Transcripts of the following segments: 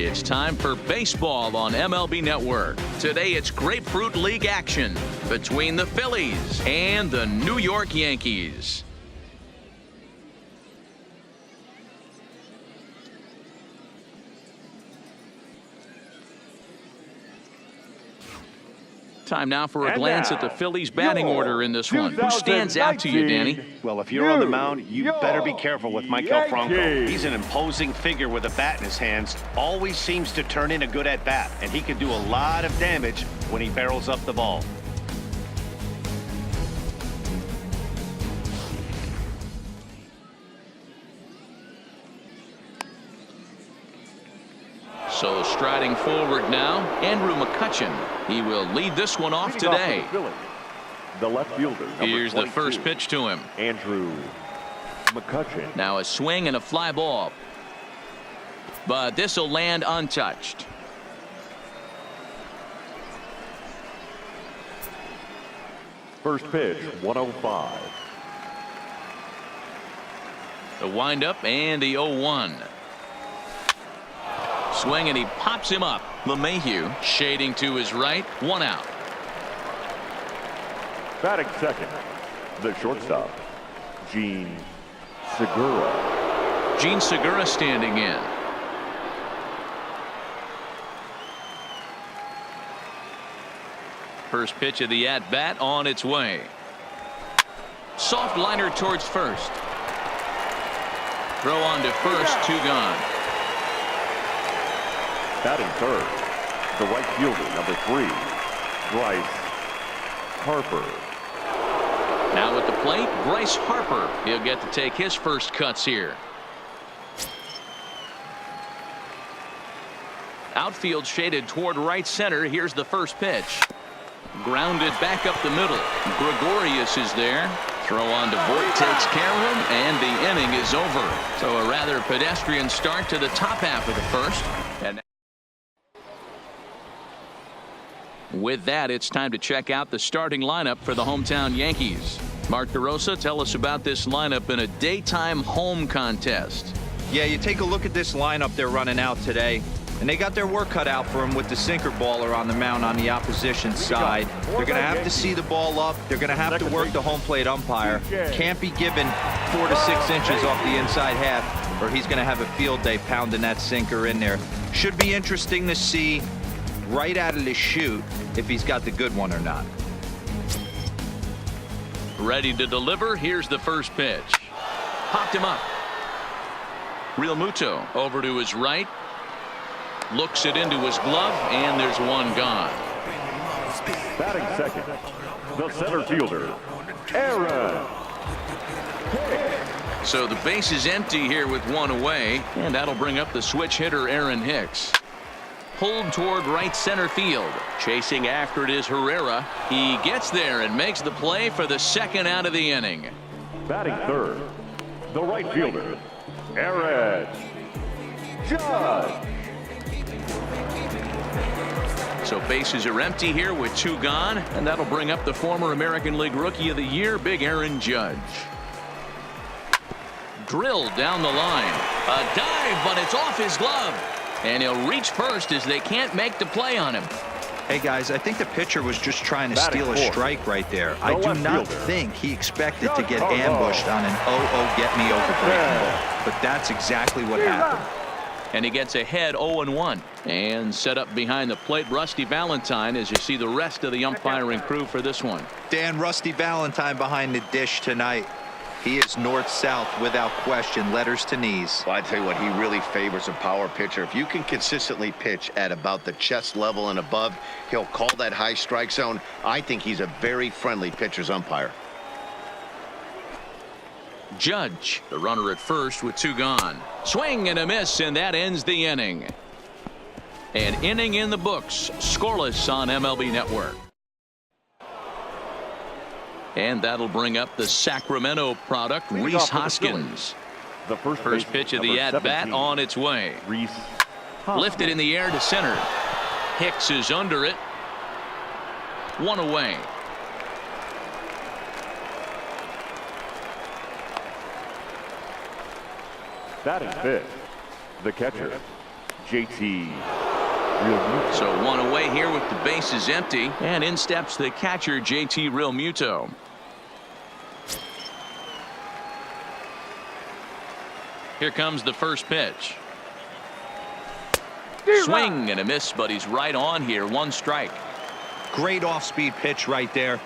It's time for baseball on MLB Network. Today it's Grapefruit League action between the Phillies and the New York Yankees. Time now for a glance at the Phillies batting order in this one. Who stands out to you, Danny? Well, if you're on the mound, you better be careful with Michael Franco. He's an imposing figure with a bat in his hands. Always seems to turn in a good at-bat, and he can do a lot of damage when he barrels up the ball. So striding forward now, Andrew McCutchen. He will lead this one off today. The left fielder. Here's the first pitch to him. Andrew McCutchen. Now a swing and a fly ball. But this will land untouched. First pitch, 105. The windup and the 0-1. Swing and he pops him up. LeMahieu shading to his right. 1 out. Batting second, the shortstop, Gene Segura. Gene Segura standing in. First pitch of the at-bat on its way. Soft liner towards first. Throw on to first, 2 gone. Batting third, the right fielder, number 3, Bryce Harper. Now at the plate, Bryce Harper. He'll get to take his first cuts here. Outfield shaded toward right center. Here's the first pitch. Grounded back up the middle. Gregorius is there. Throw on to Voit, takes care of him, and the inning is over. So a rather pedestrian start to the top half of the first. And with that, it's time to check out the starting lineup for the hometown Yankees. Mark DeRosa, tell us about this lineup in a daytime home contest. Yeah, you take a look at this lineup they're running out today, and they got their work cut out for them with the sinker baller on the mound on the opposition side. They're going to have to see the ball up. They're going to have to work the home plate umpire. Can't be given 4 to 6 inches off the inside half, or he's going to have a field day pounding that sinker in there. Should be interesting to see right out of the chute if he's got the good one or not. Ready to deliver. Here's the first pitch. Popped him up. Real Muto over to his right. Looks it into his glove, and there's 1 gone. Batting second, the center fielder, Aaron. So the base is empty here with 1 away, and that'll bring up the switch hitter Aaron Hicks. Pulled toward right center field. Chasing after it is Herrera. He gets there and makes the play for the 2nd out of the inning. Batting third, the right fielder, Aaron Judge. So bases are empty here with 2 gone, and that'll bring up the former American League Rookie of the Year, Big Aaron Judge. Drilled down the line. A dive, but it's off his glove. And he'll reach first as they can't make the play on him. Hey, guys, I think the pitcher was just trying to steal a strike right there. I do not think he expected to get ambushed on an get-me-over breaking ball. But that's exactly what happened. And he gets ahead 0-1. And set up behind the plate, Rusty Valentine, as you see the rest of the umpiring crew for this one. Dan, Rusty Valentine behind the dish tonight. He is north-south without question, letters to knees. Well, I tell you what, he really favors a power pitcher. If you can consistently pitch at about the chest level and above, he'll call that high strike zone. I think he's a very friendly pitcher's umpire. Judge, the runner at first with 2 gone. Swing and a miss, and that ends the inning. An inning in the books, scoreless on MLB Network. And that'll bring up the Sacramento product, Rhys Hoskins. The first pitch of the at-bat on its way. Lifted in the air to center. Hicks is under it. 1 away. Batting fifth, the catcher, JT Realmuto. So one away here with the bases empty, and in steps the catcher JT Realmuto. Here comes the first pitch. Swing and a miss, but he's right on here. One strike. Great off-speed pitch right there.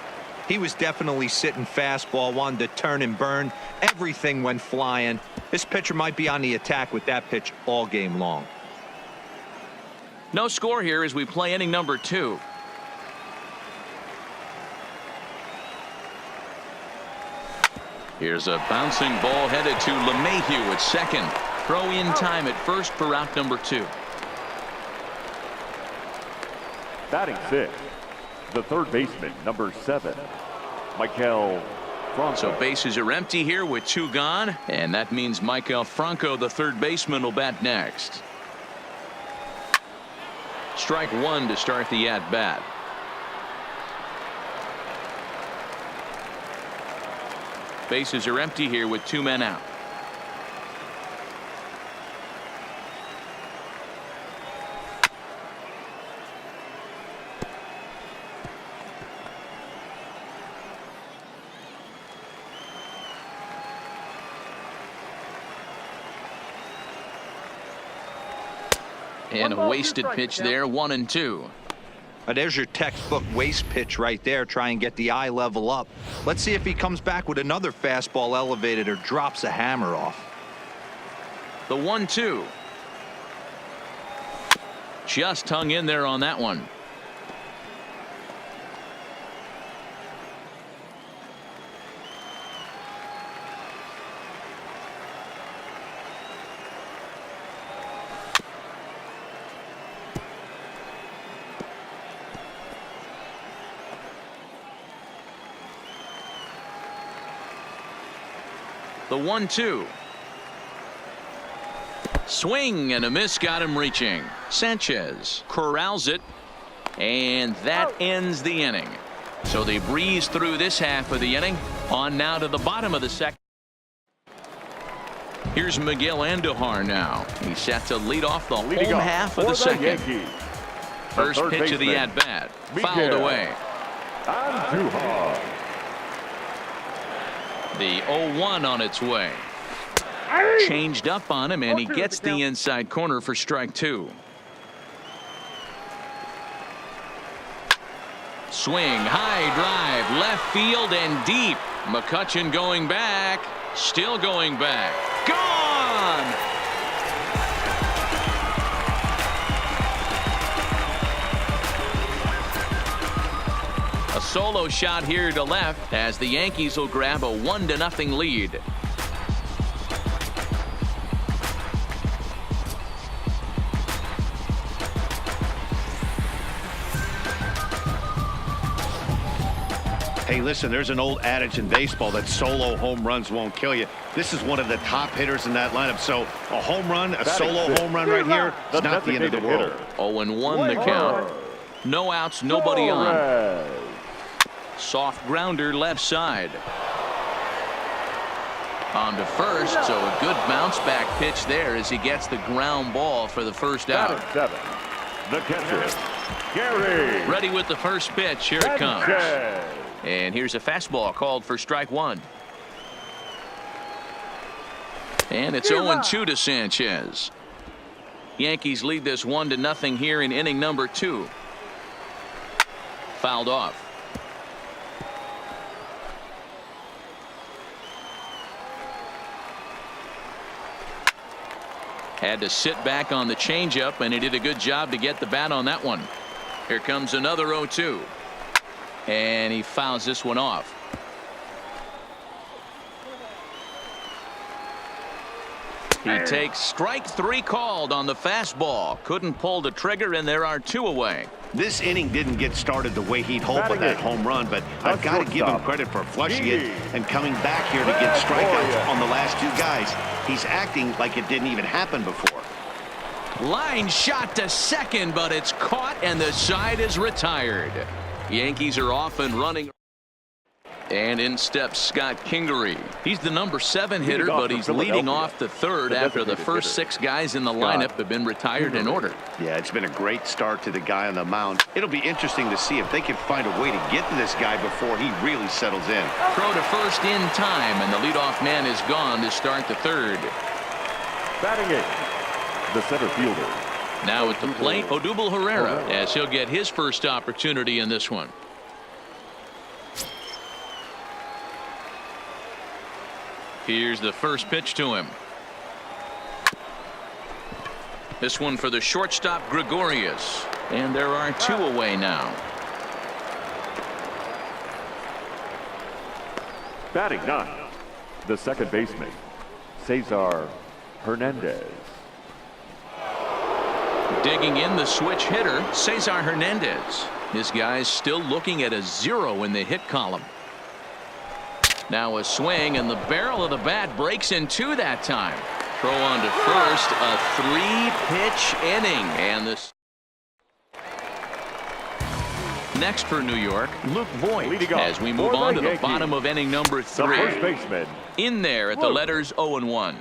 He was definitely sitting fastball, wanted to turn and burn. Everything went flying. This pitcher might be on the attack with that pitch all game long. No score here as we play inning number 2. Here's a bouncing ball headed to LeMahieu at second. Throw in time at first for out number 2. Batting 6, the third baseman, number 7, Maikel Franco. So bases are empty here with 2 gone, and that means Maikel Franco, the third baseman, will bat next. Strike 1 to start the at-bat. Bases are empty here with 2 men out. And a wasted pitch there, 1-2. There's your textbook waste pitch right there. Try and get the eye level up. Let's see if he comes back with another fastball elevated or drops a hammer off. The 1-2. Just hung in there on that one. The 1-2. Swing and a miss, got him reaching. Sanchez corrals it, and that ends the inning. So they breeze through this half of the inning. On now to the bottom of the second. Here's Miguel Andujar now. He's set to lead off the home half of the second. Yankees, First pitch of the at-bat. Fouled away. Andujar. The 0-1 on its way. Changed up on him, and he gets the inside corner for strike 2. Swing, high drive, left field and deep. McCutchen going back, still going back. Gone! A solo shot here to left as the Yankees will grab a 1-0 lead. Hey, listen, there's an old adage in baseball that solo home runs won't kill you. This is one of the top hitters in that lineup. So a home run, a solo home run right here, it's not the end of the world. 0-1 the count. No outs, nobody on. Soft grounder left side. On to first, so a good bounce back pitch there as he gets the ground ball for the first out. 7, the catcher, Gary. Ready with the first pitch. Here it comes. And here's a fastball called for strike 1. And it's 0-2 to Sanchez. Yankees lead this 1-0 here in inning number 2. Fouled off. Had to sit back on the changeup, and he did a good job to get the bat on that one. Here comes another 0-2. And he fouls this one off. He takes strike 3 called on the fastball. Couldn't pull the trigger, and there are 2 away. This inning didn't get started the way he'd hope with that home run, but I've got to give him credit for flushing it and coming back here to get strikeouts on the last 2 guys. He's acting like it didn't even happen before. Line shot to second, but it's caught, and the side is retired. Yankees are off and running. And in steps Scott Kingery. He's the number 7 hitter, but he's leading off the third after the first 6 guys in the lineup have been retired in order. Yeah, it's been a great start to the guy on the mound. It'll be interesting to see if they can find a way to get to this guy before he really settles in. Throw to first in time, and the leadoff man is gone to start the third. Batting 8th, the center fielder. Now at the plate, Odubel Herrera, as he'll get his first opportunity in this one. Here's the first pitch to him. This one for the shortstop, Gregorius. And there are 2 away now. Batting 9th, the second baseman, Cesar Hernandez. Digging in the switch hitter, Cesar Hernandez. This guy's still looking at a 0 in the hit column. Now a swing, and the barrel of the bat breaks in 2 that time. Throw on to first, a 3-pitch inning. And this next for New York, Luke Voigt, as we move on to the bottom of inning number 3. The first baseman, in there at the letters 0-1.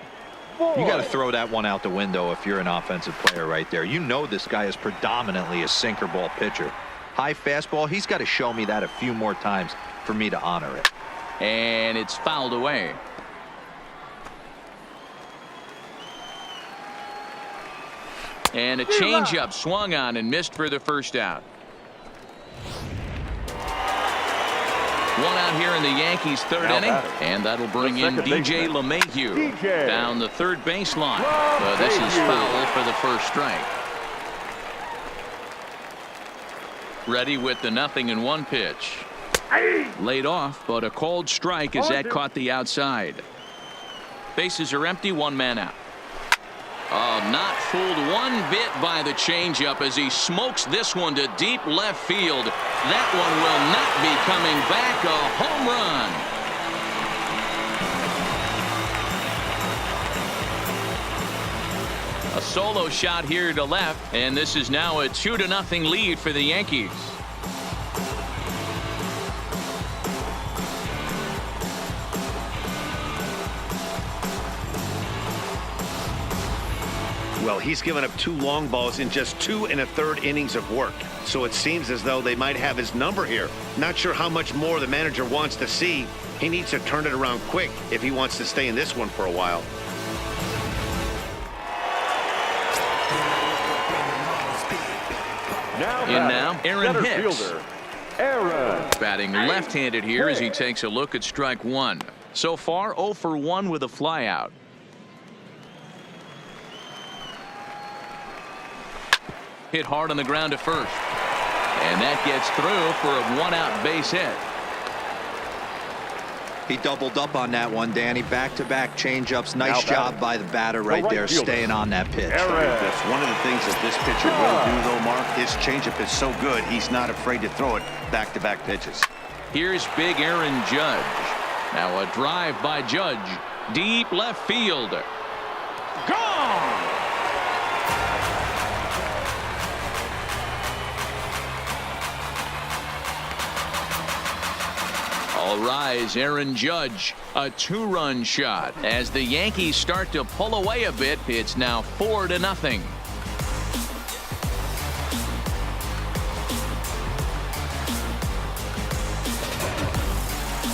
You got to throw that one out the window if you're an offensive player right there. You know this guy is predominantly a sinker ball pitcher. High fastball, he's got to show me that a few more times for me to honor it. And it's fouled away. And a changeup swung on and missed for the first out. One out here in the Yankees' third inning, and that'll bring in DJ LeMahieu down the third baseline. But this is foul for the first strike. Ready with the 0-1 pitch. Laid off, but a called strike as that caught the outside. Bases are empty, 1 man out. Oh, not fooled one bit by the changeup as he smokes this one to deep left field. That one will not be coming back. A home run. A solo shot here to left, and this is now a 2-0 lead for the Yankees. Well, he's given up 2 long balls in just 2 1/3 innings of work. So it seems as though they might have his number here. Not sure how much more the manager wants to see. He needs to turn it around quick if he wants to stay in this one for a while. Now Aaron Hicks. fielder, Aaron. Batting left-handed here as he takes a look at strike 1. So far 0 for 1 with a flyout. Hit hard on the ground to first. And that gets through for a 1-out base hit. He doubled up on that one, Danny. Back-to-back changeups. Nice job by the batter right there, staying on that pitch. That's one of the things that this pitcher will do, though, Mark. His changeup is so good, he's not afraid to throw it back-to-back pitches. Here's big Aaron Judge. Now a drive by Judge. Deep left field. Gone! All rise, Aaron Judge, a 2-run shot. As the Yankees start to pull away a bit, it's now 4-0.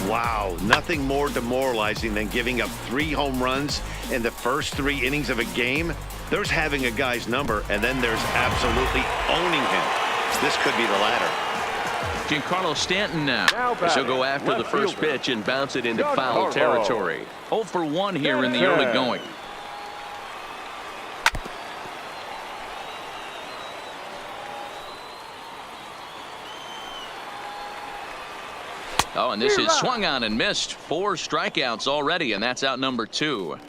Wow, nothing more demoralizing than giving up 3 home runs in the first 3 innings of a game. There's having a guy's number, and then there's absolutely owning him. This could be the latter. Giancarlo Stanton now. As he'll go after the first pitch and bounce it into foul territory. 0 for 1 here in the early going. Oh, and this is swung on and missed. 4 strikeouts already, and that's out number 2.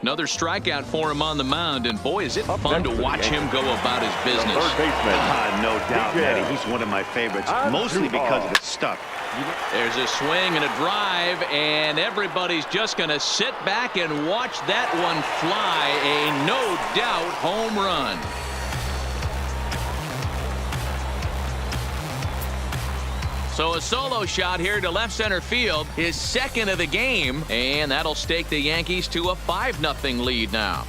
Another strikeout for him on the mound, and boy, is it fun to watch him go about his business. No doubt, Matty. He's one of my favorites, mostly because of his stuff. There's a swing and a drive, and everybody's just going to sit back and watch that one fly. A no-doubt home run. So a solo shot here to left center field, his second of the game, and that'll stake the Yankees to a 5-0 lead now.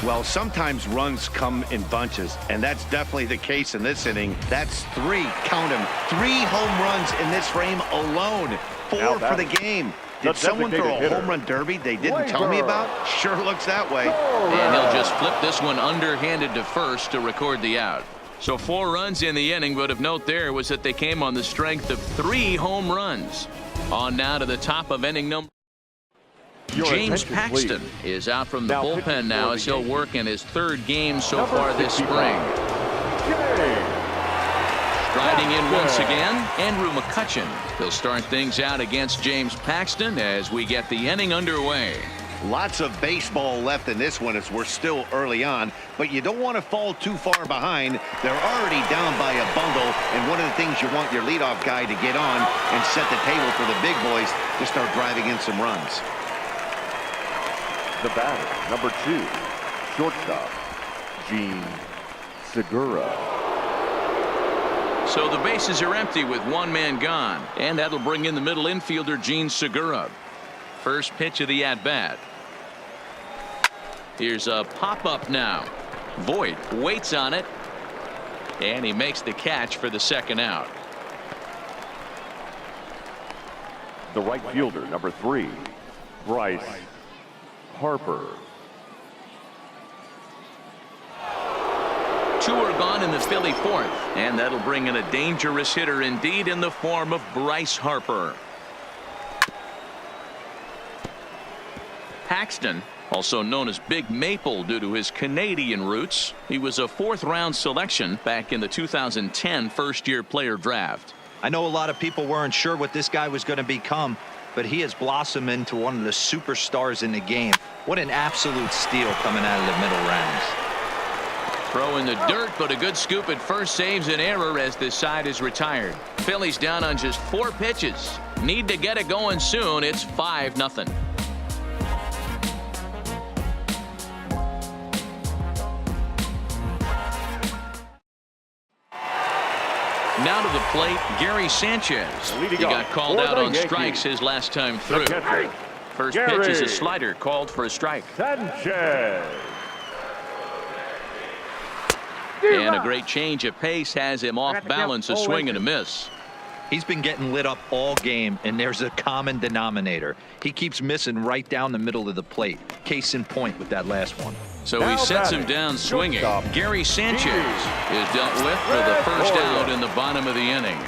Well, sometimes runs come in bunches, and that's definitely the case in this inning. That's 3, count them, 3 home runs in this frame alone. 4 for the game. Did someone throw a home run derby they didn't tell me about? Sure looks that way. And he'll just flip this one underhanded to first to record the out. So 4 runs in the inning, but of note there was that they came on the strength of 3 home runs. On now to the top of inning number. James Paxton is out from the bullpen now as he'll work in his 3rd game so far this spring. Striding in once again, Andrew McCutchen. He'll start things out against James Paxton as we get the inning underway. Lots of baseball left in this one as we're still early on, but you don't want to fall too far behind. They're already down by a bundle, and one of the things you want your leadoff guy to get on and set the table for the big boys to start driving in some runs. The batter, number 2, shortstop, Gene Segura. So the bases are empty with 1 man gone, and that'll bring in the middle infielder Gene Segura. First pitch of the at-bat. Here's a pop-up now. Voit waits on it, and he makes the catch for the 2nd out. The right fielder, number 3, Bryce Harper. 2 are gone in the Philly 4th, and that'll bring in a dangerous hitter indeed in the form of Bryce Harper. Paxton, also known as Big Maple due to his Canadian roots. He was a 4th-round selection back in the 2010 first-year player draft. I know a lot of people weren't sure what this guy was going to become, but he has blossomed into one of the superstars in the game. What an absolute steal coming out of the middle rounds. Throw in the dirt, but a good scoop at first saves an error as this side is retired. Phillies down on just 4 pitches. Need to get it going soon. It's 5-0. Now to the plate, Gary Sanchez. He got called out on strikes his last time through. First pitch is a slider called for a strike. Sanchez. And a great change of pace has him off balance, a swing and a miss. He's been getting lit up all game, and there's a common denominator. He keeps missing right down the middle of the plate. Case in point with that last one. So he sets him down swinging. Gary Sanchez is dealt with for the first out in the bottom of the inning.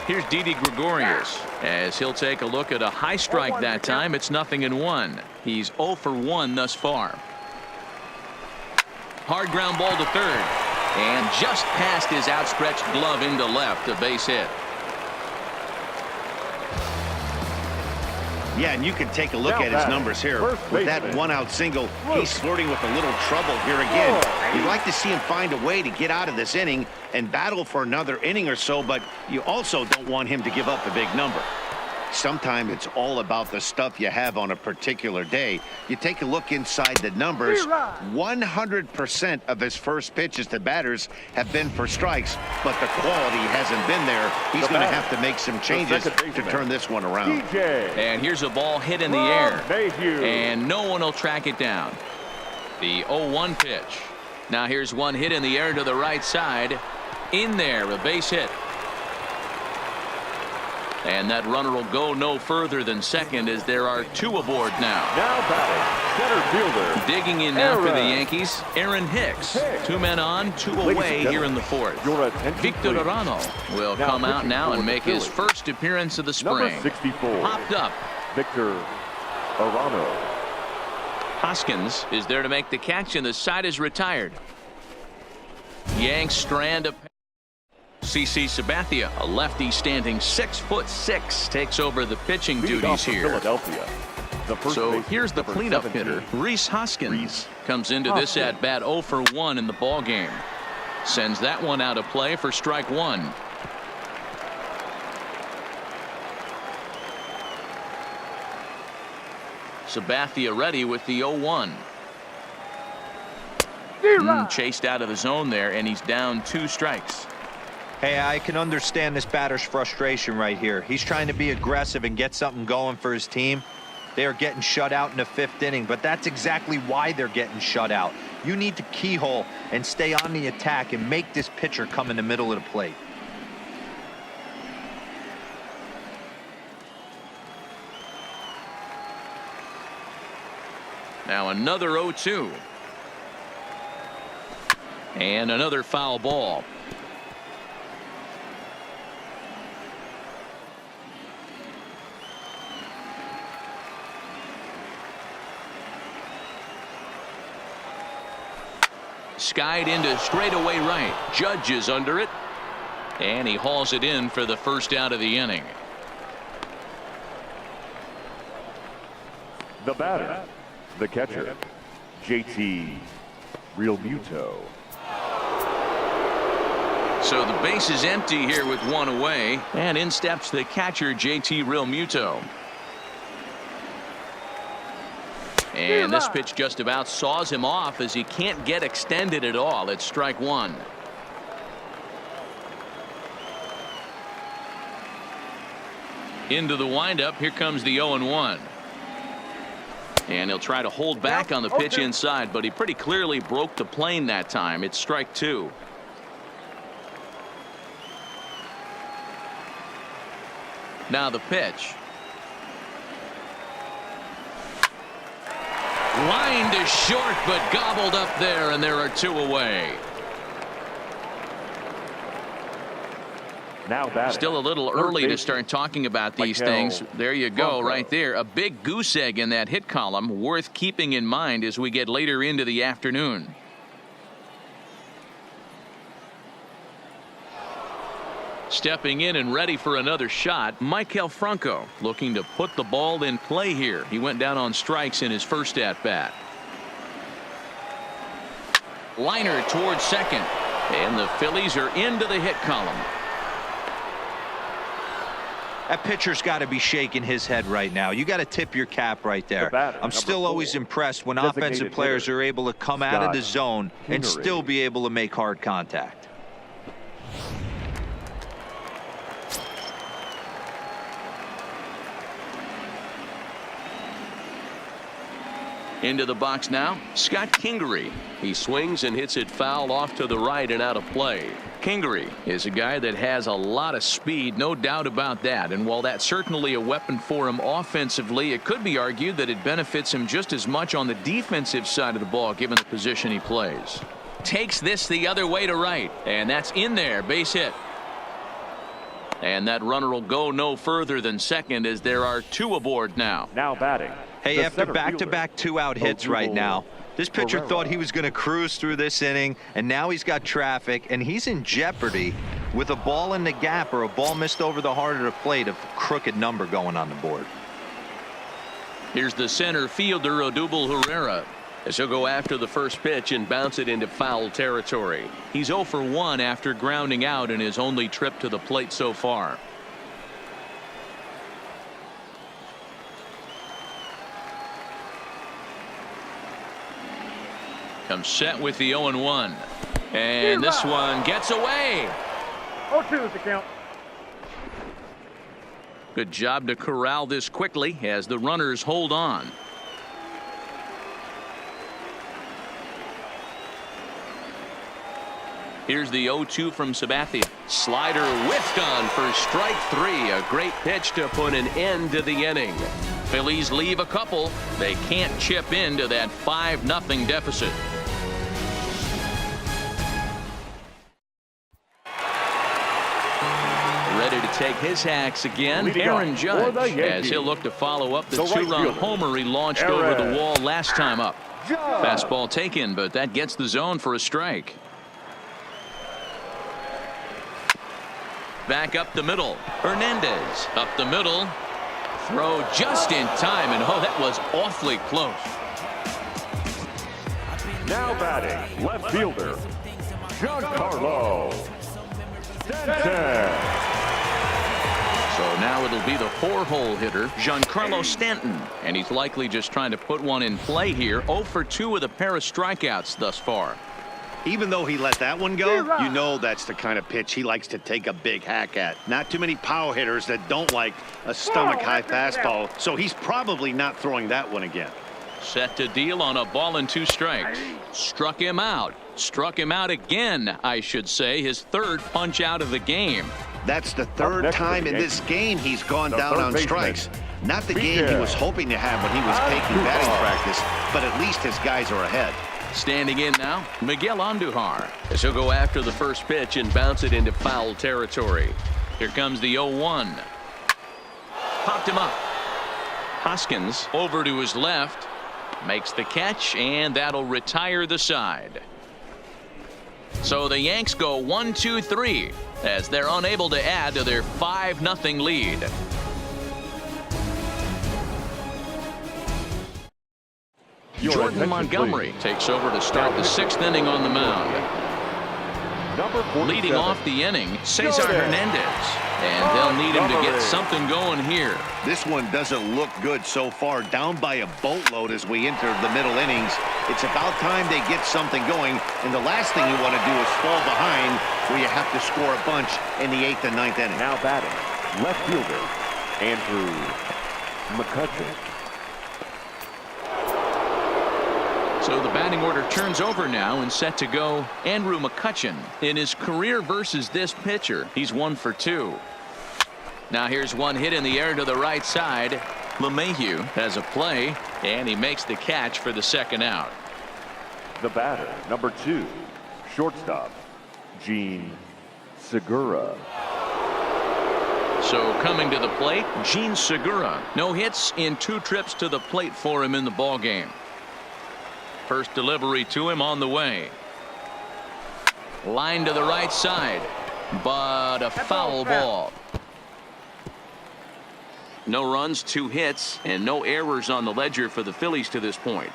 Here's Didi Gregorius as he'll take a look at a high strike that time. It's 0-1. He's 0 for 1 thus far. Hard ground ball to third, and just past his outstretched glove into left, a base hit. Yeah, and you can take a look at his numbers here. With that 1-out single, he's flirting with a little trouble here again. You'd like to see him find a way to get out of this inning and battle for another inning or so, but you also don't want him to give up a big number. Sometimes it's all about the stuff you have on a particular day. You take a look inside the numbers. 100% of his first pitches to batters have been for strikes, but the quality hasn't been there. He's going to have to make some changes to turn this one around. And here's a ball hit in the air, and no one will track it down. The 0-1 pitch. Now here's one hit in the air to the right side. In there, a base hit. And that runner will go no further than second as there are 2 aboard now. Now batting, center fielder. Digging in now for the Yankees, Aaron Hicks. 2 men on, 2 away here in the 4th. Victor Arano will come out now and make his first appearance of the spring. Number 64. Popped up. Victor Arano. Hoskins is there to make the catch, and the side is retired. Yanks strand a CC Sabathia, a lefty standing 6'6", takes over the pitching duties here. Philadelphia. So here's the cleanup hitter, Rhys Hoskins. Comes into this at bat 0 for 1 in the ball game. Sends that one out of play for strike 1. Sabathia ready with the 0-1. Chased out of the zone there, and he's down 2 strikes. Hey, I can understand this batter's frustration right here. He's trying to be aggressive and get something going for his team. They are getting shut out in the 5th inning, but that's exactly why they're getting shut out. You need to keyhole and stay on the attack and make this pitcher come in the middle of the plate. Now another 0-2. And another foul ball. Skied into straightaway right. Judge is under it. And he hauls it in for the first out of the inning. The batter, the catcher, JT Realmuto. So the base is empty here with 1 away. And in steps the catcher, JT Realmuto. And this pitch just about saws him off as he can't get extended at all. It's strike 1. Into the windup. Here comes the 0-1. And he'll try to hold back on the pitch inside, but he pretty clearly broke the plane that time. It's strike 2. Now the pitch. Line to short, but gobbled up there, and there are 2 away. Now batting. Still a little early to start talking about these things. There you go, right there. A big goose egg in that hit column, worth keeping in mind as we get later into the afternoon. Stepping in and ready for another shot, Maikel Franco looking to put the ball in play here. He went down on strikes in his first at bat. Liner towards second, and the Phillies are into the hit column. That pitcher's got to be shaking his head right now. You got to tip your cap right there. I'm still always impressed when offensive players are able to come out of the zone and still be able to make hard contact. Into the box now, Scott Kingery. He swings and hits it foul off to the right and out of play. Kingery is a guy that has a lot of speed, no doubt about that. And while that's certainly a weapon for him offensively, it could be argued that it benefits him just as much on the defensive side of the ball, given the position he plays. Takes this the other way to right, and that's in there, base hit. And that runner will go no further than second as there are 2 aboard now. Now batting. Hey, after back-to-back 2-out hits right now, this pitcher thought he was going to cruise through this inning, and now he's got traffic, and he's in jeopardy with a ball in the gap or a ball missed over the heart of the plate, a crooked number going on the board. Here's the center fielder, Odubel Herrera, as he'll go after the first pitch and bounce it into foul territory. He's 0 for 1 after grounding out in his only trip to the plate so far. Comes set with the 0-1. And this one gets away. 0-2 is the count. Good job to corral this quickly as the runners hold on. Here's the 0-2 from Sabathia. Slider whiffed on for strike 3. A great pitch to put an end to the inning. Phillies leave a couple. They can't chip into that 5-0 deficit. Ready to take his hacks again, Aaron Judge, as he'll look to follow up the 2-run homer he launched over the wall last time up. Fastball taken, but that gets the zone for a strike. Back up the middle. Hernandez up the middle. Throw just in time, and oh, that was awfully close. Now batting, left fielder, Giancarlo Stanton. So now it'll be the 4-hole hitter, Giancarlo Stanton, and he's likely just trying to put one in play here. 0 for 2 with a pair of strikeouts thus far. Even though he let that one go, you know that's the kind of pitch he likes to take a big hack at. Not too many power hitters that don't like a stomach-high fastball, so he's probably not throwing that one again. Set to deal on a ball and 2 strikes. Struck him out. Struck him out again, I should say. His 3rd punch out of the game. That's the 3rd time in this game he's gone down on strikes. Not the game he was hoping to have when he was taking batting practice, but at least his guys are ahead. Standing in now, Miguel Andujar. As he'll go after the first pitch and bounce it into foul territory. Here comes the 0-1. Popped him up. Hoskins over to his left. Makes the catch, and that'll retire the side. So the Yanks go 1-2-3 as they're unable to add to their 5-0 lead. Jordan Montgomery takes over to start the 6th inning on the mound. Leading off the inning, Cesar Hernandez. And they'll need him to get something going here. This one doesn't look good so far. Down by a boatload as we enter the middle innings. It's about time they get something going. And the last thing you want to do is fall behind where you have to score a bunch in the 8th and 9th inning. Now batting, left fielder, Andrew McCutchen. So the batting order turns over now and set to go Andrew McCutchen. In his career versus this pitcher, he's 1 for 2. Now here's one hit in the air to the right side. LeMahieu has a play, and he makes the catch for the 2nd out. The batter, number 2, shortstop, Gene Segura. So coming to the plate, Gene Segura. No hits in 2 trips to the plate for him in the ballgame. First delivery to him on the way. Line to the right side, but a foul ball. No runs, 2 hits, and no errors on the ledger for the Phillies to this point.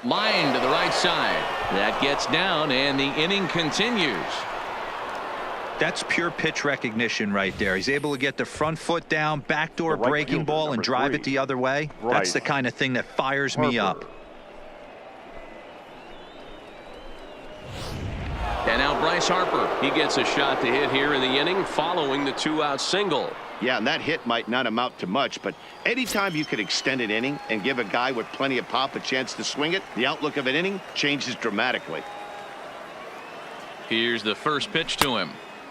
Line to the right side. That gets down, and the inning continues. That's pure pitch recognition right there. He's able to get the front foot down, backdoor breaking ball, and drive it the other way. That's the kind of thing that fires me up. And now Bryce Harper. He gets a shot to hit here in the inning following the 2-out single. Yeah, and that hit might not amount to much, but anytime you can extend an inning and give a guy with plenty of pop a chance to swing it, the outlook of an inning changes dramatically. Here's the first pitch to him.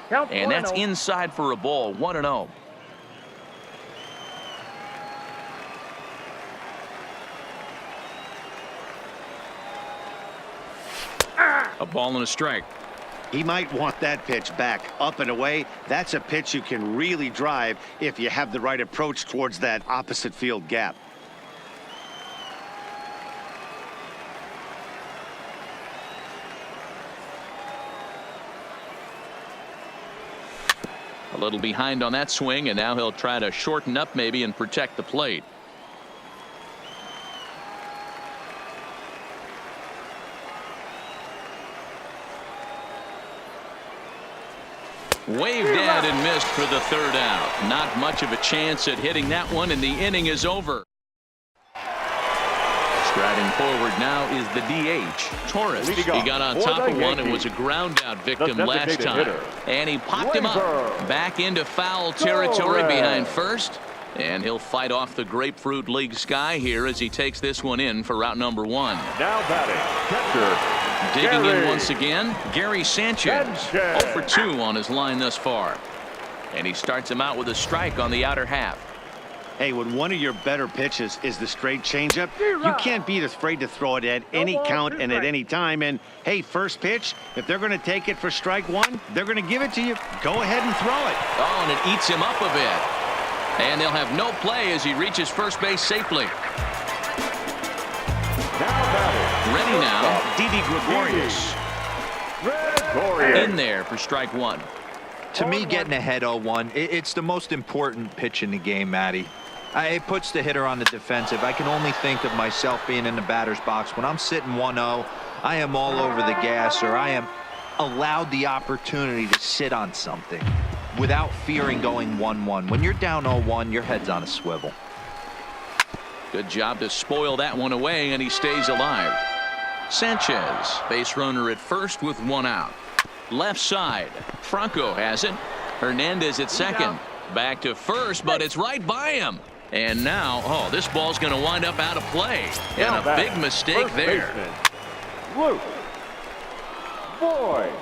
And that's inside for a ball, 1-0. A ball and a strike. He might want that pitch back, up and away. That's a pitch you can really drive if you have the right approach towards that opposite field gap. A little behind on that swing, and now he'll try to shorten up maybe and protect the plate. Waved at and missed for the 3rd out. Not much of a chance at hitting that one, and the inning is over. Striding forward now is the DH, Torres. He got on top of one and was a ground out victim last time. And he popped him up. Back into foul territory behind first. And he'll fight off the Grapefruit League sky here as he takes this one in for route number 1. Now batting, catcher, digging in once again, Gary Sanchez. 0 for 2 on his line thus far. And he starts him out with a strike on the outer half. Hey, when one of your better pitches is the straight changeup, you can't be afraid to throw it at any count and at any time. And, hey, first pitch, if they're going to take it for strike 1, they're going to give it to you. Go ahead and throw it. Oh, and it eats him up a bit. And they'll have no play as he reaches first base safely. Ready now, Didi Gregorius. In there for strike 1. To me, getting ahead 0-1, it's the most important pitch in the game, Matty. It puts the hitter on the defensive. I can only think of myself being in the batter's box. When I'm sitting 1-0, I am all over the gas, or I am allowed the opportunity to sit on something without fearing going 1-1. When you're down 0-1, your head's on a swivel. Good job to spoil that one away, and he stays alive. Sanchez, base runner at first with one out. Left side, Franco has it. Hernandez at second. Back to first, but it's right by him. And now, oh, this ball's going to wind up out of play. And a big mistake there. Luke Boyd.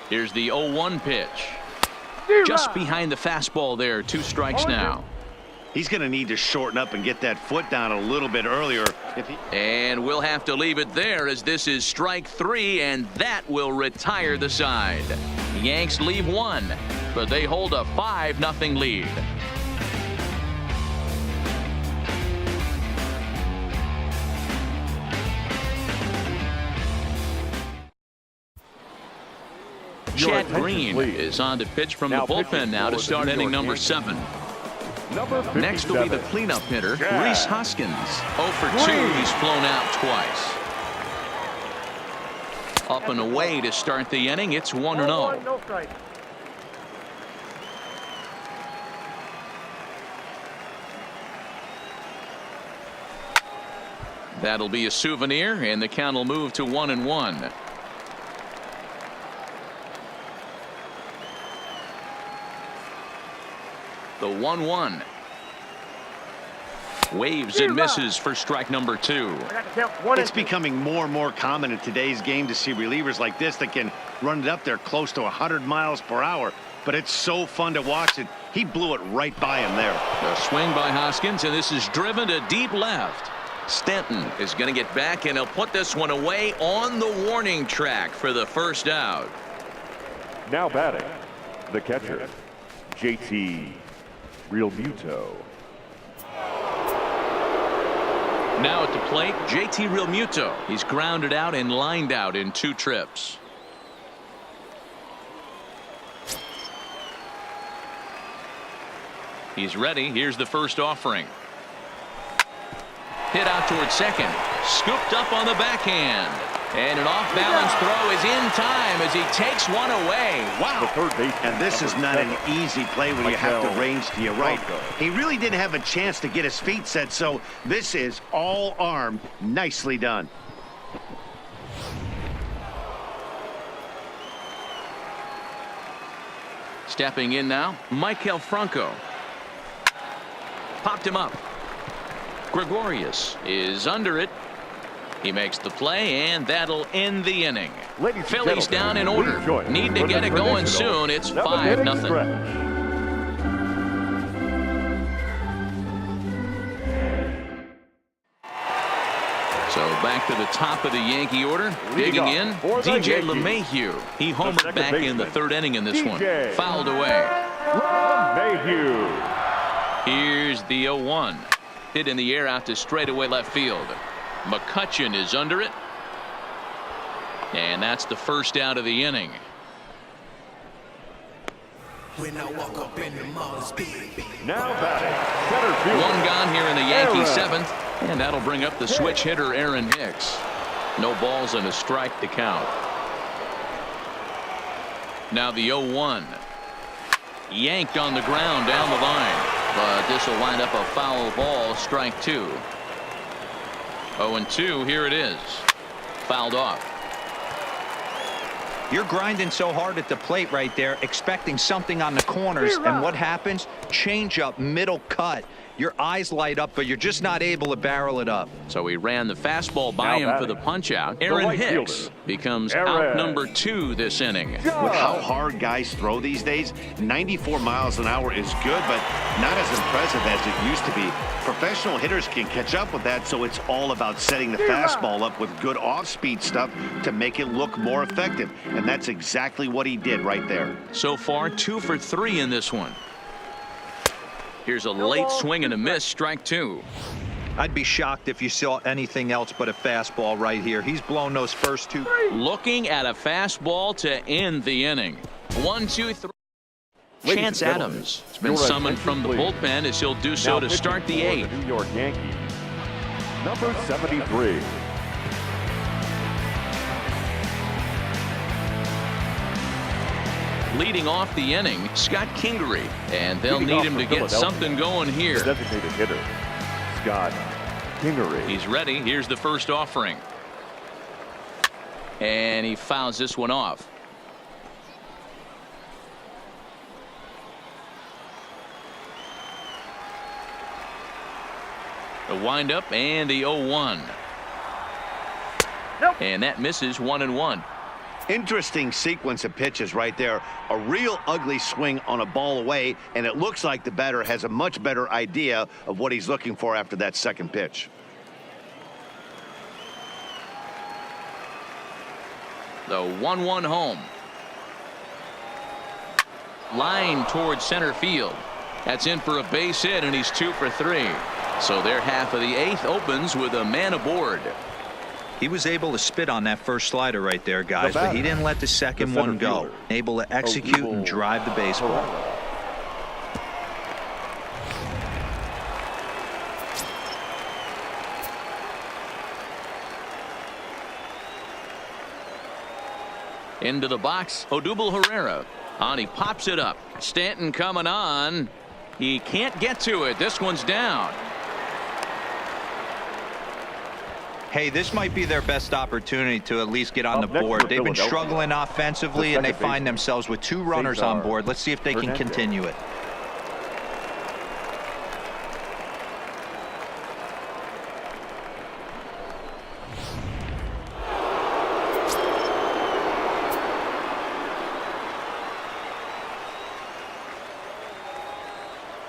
Here's the 0-1 pitch. Just behind the fastball there. 2 strikes now. He's going to need to shorten up and get that foot down a little bit earlier. And we'll have to leave it there, as this is strike 3, and that will retire the side. Yanks leave 1, but they hold a 5-0 lead. Chad Green is on to pitch from the bullpen now to start inning number 7. Next will be the cleanup hitter, Rhys Hoskins. 0 for 2. He's flown out twice. Up and away to start the inning. It's 1-0. That'll be a souvenir, and the count will move to 1-1. The 1-1. Waves and misses for strike number 2. It's becoming more and more common in today's game to see relievers like this that can run it up there close to 100 miles per hour. But it's so fun to watch it. He blew it right by him there. The swing by Hoskins, and this is driven to deep left. Stanton is going to get back, and he'll put this one away on the warning track for the first out. Now batting, the catcher, JT Realmuto. Now at the plate, JT Realmuto. He's grounded out and lined out in 2 trips. He's ready. Here's the first offering. Hit out towards second. Scooped up on the backhand. And an off-balance throw is in time as he takes one away. Wow. And this is not an easy play when you have to range to your right. He really didn't have a chance to get his feet set, so this is all arm. Nicely done. Stepping in now, Maikel Franco. Popped him up. Gregorius is under it. He makes the play, and that'll end the inning. Phillies down in order. Need to get it going soon. It's 5-0. So back to the top of the Yankee order. Digging in, DJ LeMahieu. He homered back in the 3rd inning in this one. Fouled away. Here's the 0-1. Hit in the air out to straightaway left field. McCutchen is under it. And that's the first out of the inning. Now batting, center field. 1 gone here in the Yankees 7th. And that'll bring up the switch hitter, Aaron Hicks. No balls and a strike to count. Now the 0-1. Yanked on the ground down the line. But this will wind up a foul ball, strike 2. 0-2, here it is. Fouled off. You're grinding so hard at the plate right there, expecting something on the corners, and what happens? Change up, middle cut. Your eyes light up, but you're just not able to barrel it up. So he ran the fastball by him for the punch out. Aaron Hicks becomes out number 2 this inning. With how hard guys throw these days, 94 miles an hour is good, but not as impressive as it used to be. Professional hitters can catch up with that, so it's all about setting the fastball up with good off-speed stuff to make it look more effective. And that's exactly what he did right there. So far, 2 for 3 in this one. Here's a late swing and a miss, strike 2. I'd be shocked if you saw anything else but a fastball right here. He's blown those first 2. Looking at a fastball to end the inning. 1, 2, 3. Chance Adams has been summoned from the bullpen as he'll do so to start the 8th. New York Yankees, number 73. Leading off the inning, Scott Kingery, and they'll need him to get something going here. The designated hitter, got Kingery. He's ready. Here's the first offering. And he fouls this one off. The windup and the 0-1. Nope. And that misses 1-1. Interesting sequence of pitches right there. A real ugly swing on a ball away, and it looks like the batter has a much better idea of what he's looking for after that second pitch. The 1-1 home. Line towards center field. That's in for a base hit, and he's 2 for 3. So their half of the 8th opens with a man aboard. He was able to spit on that first slider right there, guys, but he didn't let the second one go. Able to execute and drive the baseball. Into the box, Odubel Herrera. On, he pops it up. Stanton coming on. He can't get to it. This one's down. Hey, this might be their best opportunity to at least get on the board. They've been struggling offensively, and they find themselves with 2 runners on board. Let's see if they can continue it.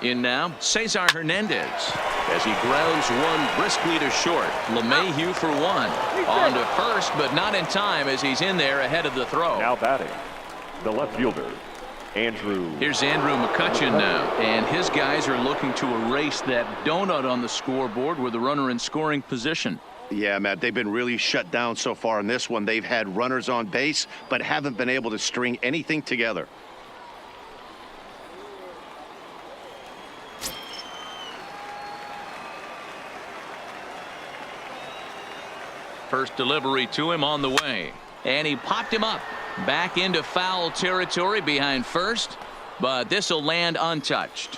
In now, Cesar Hernandez as he grounds one briskly to short. LeMahieu for 1. On to first, but not in time as he's in there ahead of the throw. Now batting, the left fielder, Andrew. Here's Andrew McCutchen now, and his guys are looking to erase that donut on the scoreboard with the runner in scoring position. Yeah, Matt, they've been really shut down so far in this one. They've had runners on base, but haven't been able to string anything together. First delivery to him on the way, and he popped him up back into foul territory behind first, but this will land untouched.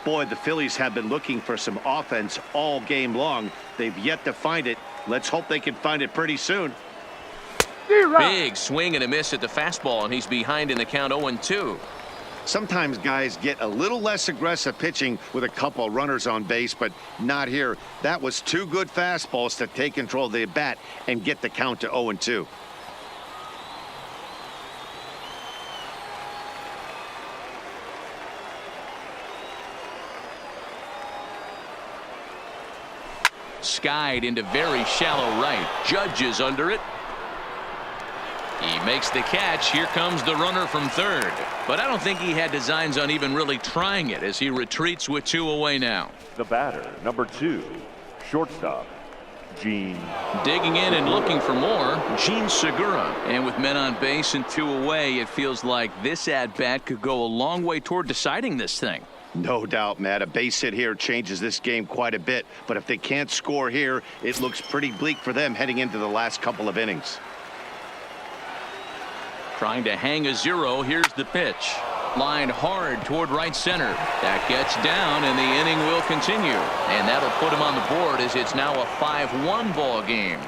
Boy, the Phillies have been looking for some offense all game long. They've yet to find it. Let's hope they can find it pretty soon. Big swing and a miss at the fastball, and he's behind in the count 0-2. Sometimes guys get a little less aggressive pitching with a couple runners on base, but not here. That was 2 good fastballs to take control of the bat and get the count to 0-2. Skied into very shallow right. Judge is under it. He makes the catch. Here comes the runner from third. But I don't think he had designs on even really trying it as he retreats with 2 away now. The batter, number 2, shortstop, Gene. Digging in and looking for more, Gene Segura. And with men on base and 2 away, it feels like this at-bat could go a long way toward deciding this thing. No doubt, Matt. A base hit here changes this game quite a bit. But if they can't score here, it looks pretty bleak for them heading into the last couple of innings. Trying to hang a 0. Here's the pitch. Lined hard toward right center. That gets down, and the inning will continue. And that'll put him on the board as it's now a 5-1 ball game.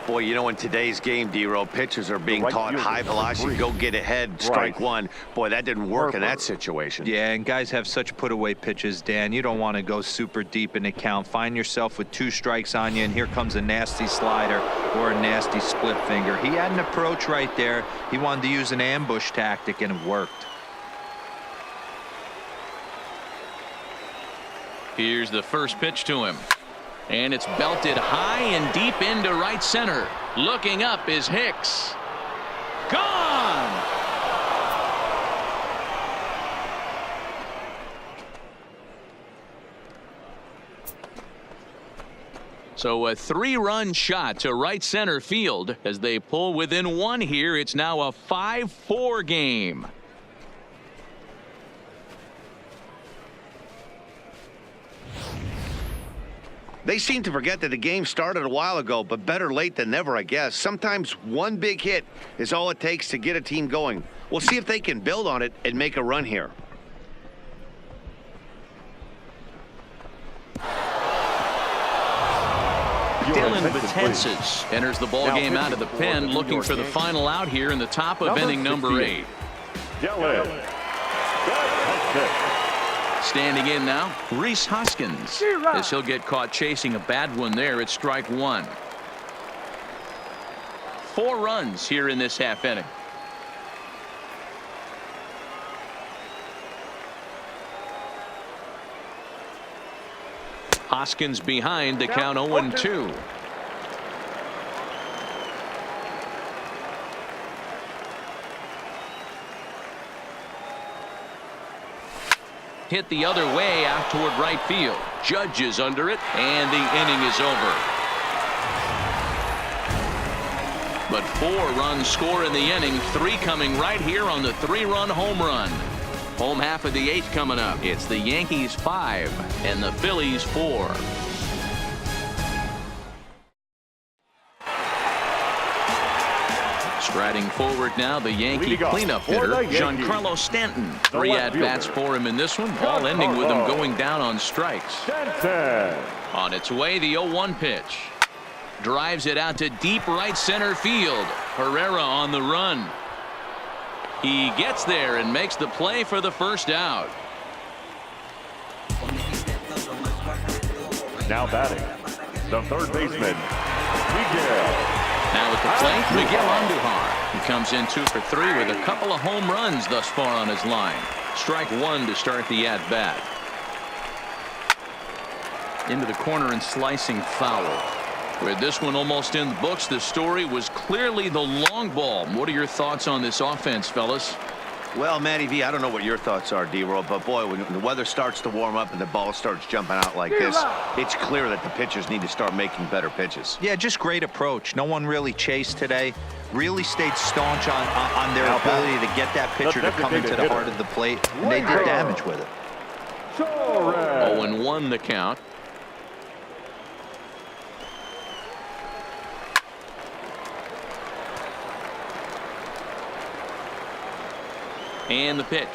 Boy, you know, in today's game, D-Row, pitchers are being taught high velocity, go get ahead, strike 1. Boy, that didn't work in that situation. Yeah, and guys have such put-away pitches, Dan. You don't want to go super deep in the count. Find yourself with 2 strikes on you, and here comes a nasty slider or a nasty split finger. He had an approach right there. He wanted to use an ambush tactic, and it worked. Here's the first pitch to him. And it's belted high and deep into right center. Looking up is Hicks. Gone! So a 3-run shot to right center field as they pull within 1 here. It's now a 5-4 game. They seem to forget that the game started a while ago, but better late than never, I guess. Sometimes one big hit is all it takes to get a team going. We'll see if they can build on it and make a run here. Dylan attention, please. Betances enters the ball Now game out of the pitching for pen, the New looking York for the Yankees. final out here in the top of inning number 68. 8. Dylan. Standing in now, Rhys Hoskins. As he'll get caught chasing a bad one there at strike 1. 4 runs here in this half inning. Hoskins behind to count 0-2. Hit the other way out toward right field. Judge is under it, and the inning is over. But 4 runs score in the inning, 3 coming right here on the 3-run home run. Home half of the 8th coming up. It's the Yankees 5 and the Phillies 4. Striding forward now, the Yankee cleanup hitter, Giancarlo Stanton. 3 at-bats for him in this one, all ending with him going down on strikes. On its way, the 0-1 pitch. Drives it out to deep right center field. Herrera on the run. He gets there and makes the play for the first out. Now batting, the third baseman, Miguel. Now at the plate, Miguel Andujar. He comes in 2 for 3 with a couple of home runs thus far on his line. Strike 1 to start the at-bat. Into the corner and slicing foul. With this one almost in the books, the story was clearly the long ball. What are your thoughts on this offense, fellas? Well, Matty V, I don't know what your thoughts are, D-Roll, but boy, when the weather starts to warm up and the ball starts jumping out like this, it's clear that the pitchers need to start making better pitches. Yeah, just great approach. No one really chased today. Really stayed staunch on their ability to get that pitcher to come into the heart of the plate, and they did damage with it. 0-1 the count. And the pitch.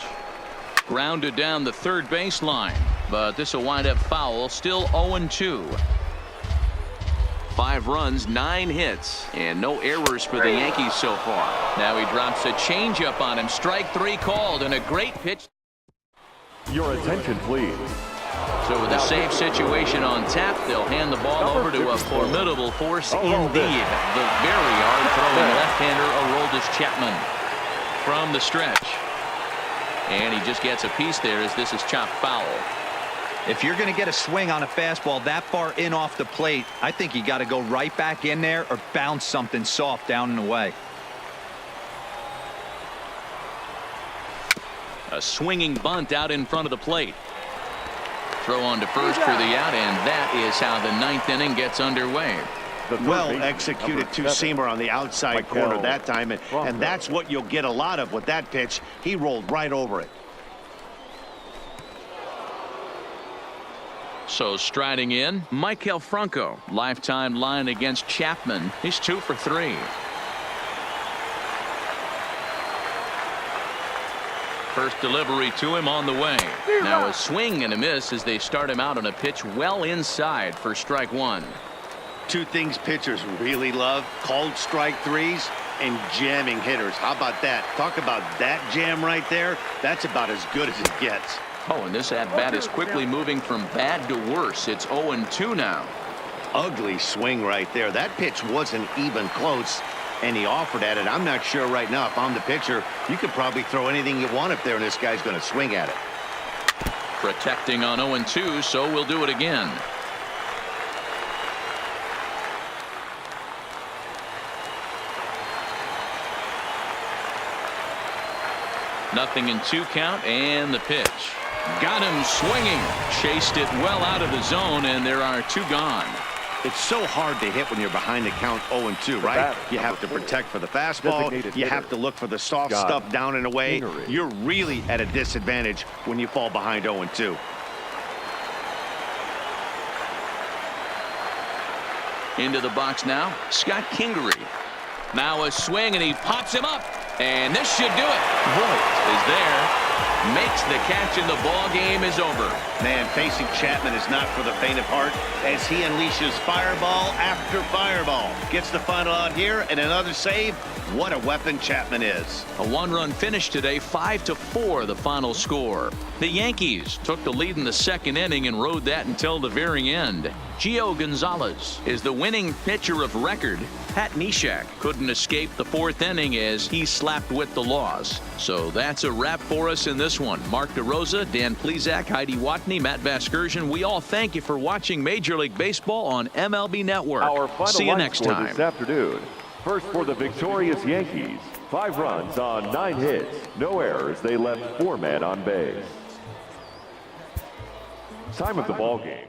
Grounded down the third baseline, but this will wind up foul. Still 0-2. 5 runs, 9 hits, and no errors for the Yankees so far. Now he drops a changeup on him. Strike 3 called, and a great pitch. Your attention, please. So with a safe situation on tap, they'll hand the ball over to a formidable force indeed. The very hard-throwing left-hander Aroldis Chapman from the stretch. And he just gets a piece there as this is chopped foul. If you're going to get a swing on a fastball that far in off the plate, I think you got to go right back in there or bounce something soft down and away. A swinging bunt out in front of the plate. Throw on to first for the out, and that is how the 9th inning gets underway. Well executed two-seamer on the outside corner that time, and that's what you'll get a lot of with that pitch. He rolled right over it. So striding in, Maikel Franco. Lifetime line against Chapman. He's 2 for 3. First delivery to him on the way. Now a swing and a miss as they start him out on a pitch well inside for strike 1. 2 things pitchers really love: called strike 3s and jamming hitters. How about that? Talk about that jam right there. That's about as good as it gets. Oh, and this at-bat is quickly moving from bad to worse. It's 0-2 now. Ugly swing right there. That pitch wasn't even close, and he offered at it. I'm not sure right now if I'm the pitcher, you could probably throw anything you want up there, and this guy's going to swing at it. Protecting on 0-2, so we'll do it again. Nothing in 2 count, and the pitch. Got him swinging. Chased it well out of the zone, and there are 2 gone. It's so hard to hit when you're behind the count 0-2, right? You have to protect for the fastball. You have to look for the soft stuff down and away. You're really at a disadvantage when you fall behind 0-2. Into the box now, Scott Kingery. Now a swing, and he pops him up. And this should do it. Voigt is there. Makes the catch and the ball game is over. Man, facing Chapman is not for the faint of heart as he unleashes fireball after fireball. Gets the final out here and another save. What a weapon Chapman is. A one-run finish today, 5-4 the final score. The Yankees took the lead in the second inning and rode that until the very end. Gio Gonzalez is the winning pitcher of record. Pat Neshek couldn't escape the fourth inning as he slapped with the loss. So that's a wrap for us in this one. Mark DeRosa, Dan Plesac, Heidi Watney, Matt Vasgersian. We all thank you for watching Major League Baseball on MLB Network. Our final See you line next score time. this afternoon. First for the victorious Yankees. 5 runs on 9 hits. No errors. They left 4 men on base. Time of the ball game.